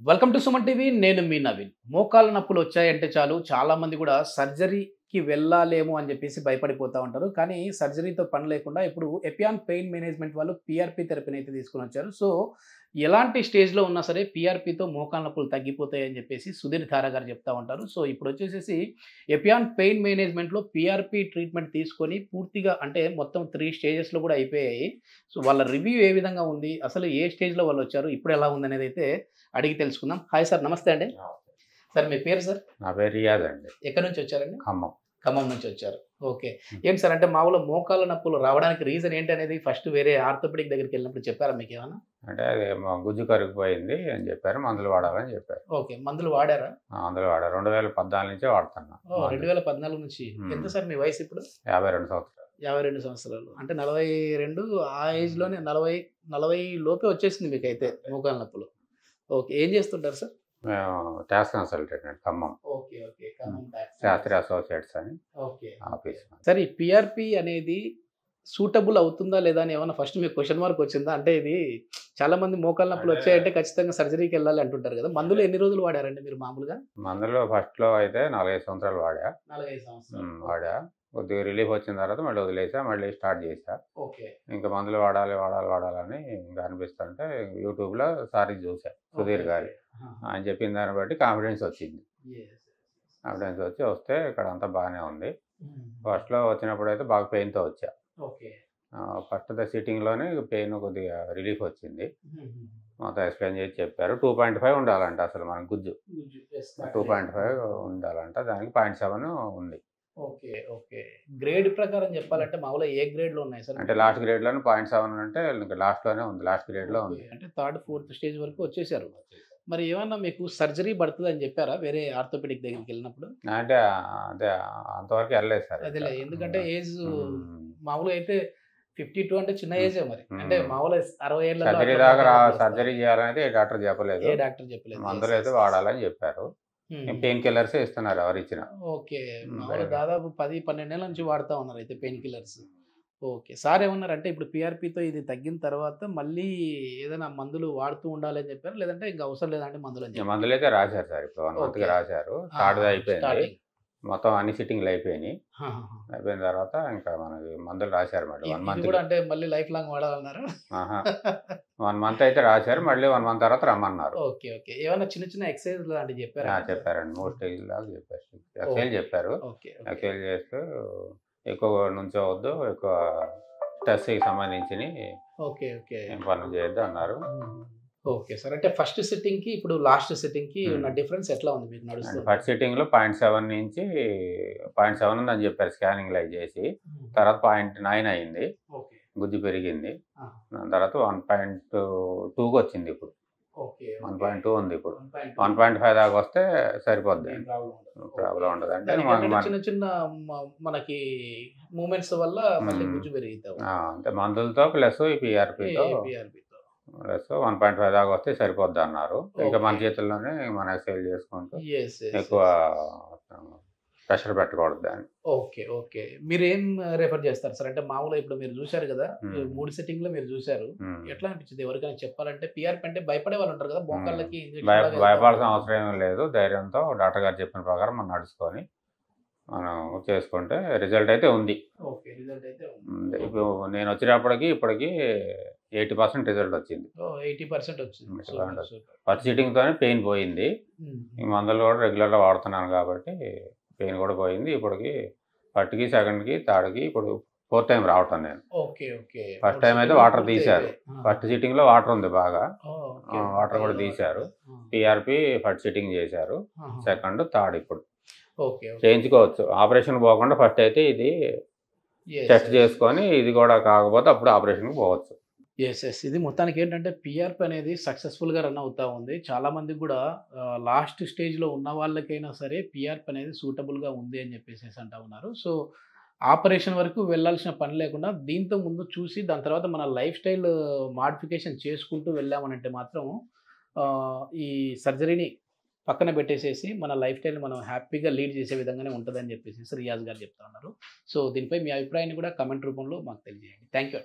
Welcome to Suman TV. నేను మీ నవీన్. మోకాళ్ళ నొప్పులు వచ్చాయంటే చాలు చాలా మంది కూడా సర్జరీకి వెళ్ళాలేమో అని చెప్పేసి భయపడిపోతా ఉంటారు. కానీ సర్జరీతో పని లేకుండా ఇప్పుడు ఎపియాన్ పెయిన్ మేనేజ్మెంట్ వాళ్ళు పీఆర్పీ థెరపీని అయితే తీసుకొని వచ్చారు. సో ఎలాంటి స్టేజ్‌లో ఉన్నా సరే పీఆర్పీతో మోకాళ్ళ నొప్పులు తగ్గిపోతాయి అని చెప్పేసి సుధీర్ ధారా గారు చెప్తా ఉంటారు. సో ఇప్పుడు వచ్చేసేసి ఎపియాన్ పెయిన్ మేనేజ్మెంట్‌లో పీఆర్పీ ట్రీట్మెంట్ తీసుకొని పూర్తిగా అంటే మొత్తం 3 స్టేజెస్‌లో కూడా అయిపోయాయి. సో వాళ్ళ రివ్యూ ఏ విధంగా ఉంది? అసలు ఏ స్టేజ్‌లో వాళ్ళొచ్చారు? ఇప్పుడు ఎలా ఉందనేది అయితే అడిగి తెలుసుకుందాం. హాయ్ సార్, నమస్తే అండి. సార్ మీ పేరు సార్? నా పేరు రియాజ్ అండి. ఎక్కడి నుంచి వచ్చారండి? ఖమ్మం. ఖమ్మం నుంచి వచ్చారు. ఓకే. ఏం సార్ అంటే మామూలుగా మోకాళ్ళ నొప్పులు రావడానికి రీజన్ ఏంటనేది ఫస్ట్ వేరే ఆర్థోపెడిక్ దగ్గరికి వెళ్ళినప్పుడు చెప్పారా మీకేమన్నా? అంటే అది గుజ్జు కరిగిపోయింది అని చెప్పారు. మందులు వాడాలని చెప్పారు. ఓకే. మందులు వాడారా? మందులు వాడా 2014 నుంచే వాడుతున్నా. 2014 నుంచి. ఎంత సార్ మీ వయసు ఇప్పుడు? 52 సంవత్సరాలు. 52 సంవత్సరాలు. అంటే 42 ఆ ఏజ్‌లోనే 40 లోపే వచ్చేసింది మీకైతే మోకాళ్ళ నొప్పులు. ఓకే. ఏం చేస్తుంటారు సార్? మేము ట్యాక్స్ కన్సల్టెంట్ అండి Khammam. Okay. Okay. Khammam tax. Sastry associates అని ఓకే. ఆఫీస్. సరే ఈ పీఆర్పీ అనేది సూటబుల్ అవుతుందా లేదా అని ఏమన్నా ఫస్ట్ మీకు క్వెషన్ మార్క్ వచ్చిందా? అంటే ఇది చాలా మంది మోకాళ్ళ నొప్పులు వచ్చాయంటే ఖచ్చితంగా సర్జరీకి వెళ్ళాలి అంటుంటారు కదా! మందులు ఎన్ని రోజులు వాడారండి మీరు మామూలుగా? మందులు ఫస్ట్‌లో అయితే 4, 5 సంవత్సరాలు వాడా. 4, 5 సంవత్సరాలు. వాడా. కొద్దిగా రిలీఫ్ వచ్చిన తర్వాత మళ్ళీ వదిలేసా. మళ్ళీ స్టార్ట్ చేశా. ఓకే. ఇంకా మందులు వాడాలని ఇంకా అనిపిస్తుంటే యూట్యూబ్‌లో సారీ చూసా. సుధీర్ గారి. ఆయన చెప్పిన దాన్ని బట్టి కాన్ఫిడెన్స్ వచ్చింది. కాన్ఫిడెన్స్ వస్తే ఇక్కడ అంతా బాగానే ఉంది. ఫస్ట్‌లో వచ్చినప్పుడైతే బాగా పెయిన్‌తో వచ్చా. ఓకే. ఫస్ట్ సిట్టింగ్‌లోనే పెయిన్ కొద్దిగా రిలీఫ్ వచ్చింది. మొత్తం ఎక్స్‌ప్లెయిన్ చేసి చెప్పారు. 2.5 ఉండాలంట అసలు మన గుజ్జు. 2.5 ఉండాలంట. దానికి 0.7 ఉంది. ఓకే. ఓకే. గ్రేడ్ ప్రకారం చెప్పాలంటే మామూలుగా ఏ గ్రేడ్‌లో ఉన్నాయి సార్? అంటే లాస్ట్ గ్రేడ్‌లోనే 0.7 అంటే ఇంకా లాస్ట్‌లోనే ఉంది. లాస్ట్ గ్రేడ్‌లో ఉంది. అంటే థర్డ్, ఫోర్త్ స్టేజ్ వరకు వచ్చేసారు. మరి ఏమన్నా మీకు సర్జరీ పడతదని చెప్పారా వేరే ఆర్థోపెడిక్ దగ్గరికి వెళ్ళినప్పుడు? అంటే అదే అంతవరకు వెళ్ళలేదు సార్. అదేలే. ఎందుకంటే ఏజ్ హ్మ్. మామూలుగా అయితే 52 అంటే చిన్న ఏజే మరి. అంటే మామూలుగా 60 ఏళ్లలో సర్జరీ దాకా సర్జరీ చేయాలనేది ఏ డాక్టర్ చెప్పలేదు. ఏ డాక్టర్ చెప్పలేదు. మందులు అయితే వాడాలని చెప్పారు. పెయిన్ కిల్లర్స్ ఇస్తున్నారు ఎవరిచ్చిన. ఓకే. మామూలుగా దాదాపు 10, 12 ఏళ్ల నుంచి వాడుతా ఉన్నారు అయితే పెయిన్ కిల్లర్స్. ఓకే. సార్ ఏమన్నారంటే ఇప్పుడు పీఆర్పీతో ఇది తగ్గిన తర్వాత మళ్ళీ ఏదైనా మందులు వాడుతూ ఉండాలని చెప్పారా? లేదంటే ఇంక అవసరం లేదంటే మందులు అని చెప్పారా? మందులైతే రాశారు సార్. ఇప్పుడు 1 మంత్‌కి రాశారు. థర్డ్‌ది అయిపోయింది. మొత్తం అన్ని సిట్టింగ్‌లు అయిపోయినాయి. అయిపోయిన తర్వాత ఇంకా మనకి మందులు రాశారు మేడం. 1 మంత్ కూడా అంటే మళ్ళీ లైఫ్ లాంగ్ వాడాలన్నారా? 1 మంత్ అయితే రాశారు. మళ్ళీ 1 మంత్ తర్వాత రమ్మన్నారు. ఓకే. ఓకే. ఏమన్నా చిన్న చిన్న ఎక్సర్‌సైజ్ లాంటివి చెప్పారా? చెప్పారండి. 3 స్టేజ్‌ల దాకా చెప్పారు. ఎక్సర్‌సైజ్ చెప్పారు. ఓకే. ఎక్సర్‌సైజ్ చేస్తూ ఎక్కువ నుంచోవద్దు. ఎక్కువ స్ట్రెస్‌కి సంబంధించినవి ఓకే. ఓకే. ఏం పనులు చేయొద్దు అన్నారు. Okay sir. అంటే ఫస్ట్ సిట్టింగ్‌కి ఇప్పుడు లాస్ట్ సిట్టింగ్‌కి ఉన్న డిఫరెన్స్ ఎట్లా ఉంది మీకు నడుస్తుంది? ఫస్ట్ సిట్టింగ్‌లో 0.7 నుంచి 0.7 ఉందని చెప్పారు స్కానింగ్‌లో అయి చేసి. తర్వాత 0.9 అయింది. ఓకే. గుజ్జు పెరిగింది. దాని తర్వాత 1.2కి వచ్చింది ఇప్పుడు. ఓకే. 1.2 ఉంది ఇప్పుడు. 1.5 దాకా వస్తే సరిపోద్ది. ప్రాబ్లం ఉండదు. అంటే చిన్న చిన్న మనకి మూవ్‌మెంట్స్ వల్ల మళ్ళీ గుజ్జు పెరుగుతాయి. అంటే మందులతో ప్లస్ ఈ పీఆర్పీతో ప్లస్ 1.5 దాకా వస్తే సరిపోద్ది అన్నారు. ఇంకా మన చేతుల్లోనే మనం ఎక్సర్సైజ్ చేసుకుంటూ ఎక్కువ ప్రెషర్ పెట్టకూడదు దాన్ని. ఓకే. ఓకే. మీరేం రిఫర్ చేస్తారు సార్? అంటే మామూలుగా ఇప్పుడు మీరు చూశారు కదా! 3 సిట్టింగ్‌లో మీరు చూశారు. ఎట్లా అనిపించింది? ఎవరికైనా చెప్పాలంటే పీఆర్పీ అంటే భయపడే వాళ్ళు ఉంటారు కదా! మోకాళ్ళకి భయపడాల్సిన అవసరం ఏమీ లేదు. ధైర్యంతో డాక్టర్ గారు చెప్పిన ప్రకారం మనం నడుచుకొని మనం చేసుకుంటే రిజల్ట్ అయితే ఉంది. ఓకే. రిజల్ట్ అయితే ఉంది. ఇప్పుడు నేను వచ్చినప్పటికి ఇప్పటికి 80% రిజల్ట్ వచ్చింది. 80% వచ్చింది. ఫస్ట్ సిట్టింగ్‌తోనే పెయిన్ పోయింది. ఈ మందులు కూడా రెగ్యులర్‌గా వాడుతున్నాను కాబట్టి పెయిన్ కూడా పోయింది. ఇప్పటికి ఫస్ట్‌కి, సెకండ్‌కి, థర్డ్‌కి ఇప్పుడు 4th టైం రావటం నేను. ఓకే. ఓకే. ఫస్ట్ టైం అయితే వాటర్ తీశారు. ఫస్ట్ సిట్టింగ్‌లో వాటర్ ఉంది బాగా. వాటర్ కూడా తీశారు. పీఆర్పీ ఫస్ట్ సిట్టింగ్ చేశారు. సెకండ్, థర్డ్ ఇప్పుడు ఓకే. చేయించుకోవచ్చు. ఆపరేషన్ పోకుండా ఫస్ట్ అయితే ఇది టెస్ట్ చేసుకొని ఇది కూడా కాకపోతే అప్పుడు ఆపరేషన్‌కి పోవచ్చు. ఇది మొత్తానికి ఏంటంటే పీఆర్పీ అనేది సక్సెస్‌ఫుల్‌గా రన్ అవుతా ఉంది. చాలా మందికి కూడా లాస్ట్ స్టేజ్‌లో ఉన్న వాళ్ళకైనా సరే పీఆర్పీ అనేది సూటబుల్‌గా ఉంది అని చెప్పేసేసి అంటా ఉన్నారు. సో ఆపరేషన్ వరకు వెళ్ళాల్సిన పని లేకుండా దీంతో ముందు చూసి దాని తర్వాత మన లైఫ్ స్టైల్ మోడిఫికేషన్ చేసుకుంటూ వెళ్ళామనంటే మాత్రం ఈ సర్జరీని పక్కన పెట్టేసేసి మన లైఫ్ స్టైల్‌ని మనం హ్యాపీగా లీడ్ చేసే విధంగానే ఉంటదని చెప్పేసేసి రియాజ్ గారు చెప్తా ఉన్నారు. సో దీనిపై మీ అభిప్రాయాన్ని కూడా కామెంట్ రూపంలో మాకు తెలియజేయండి. Thank you.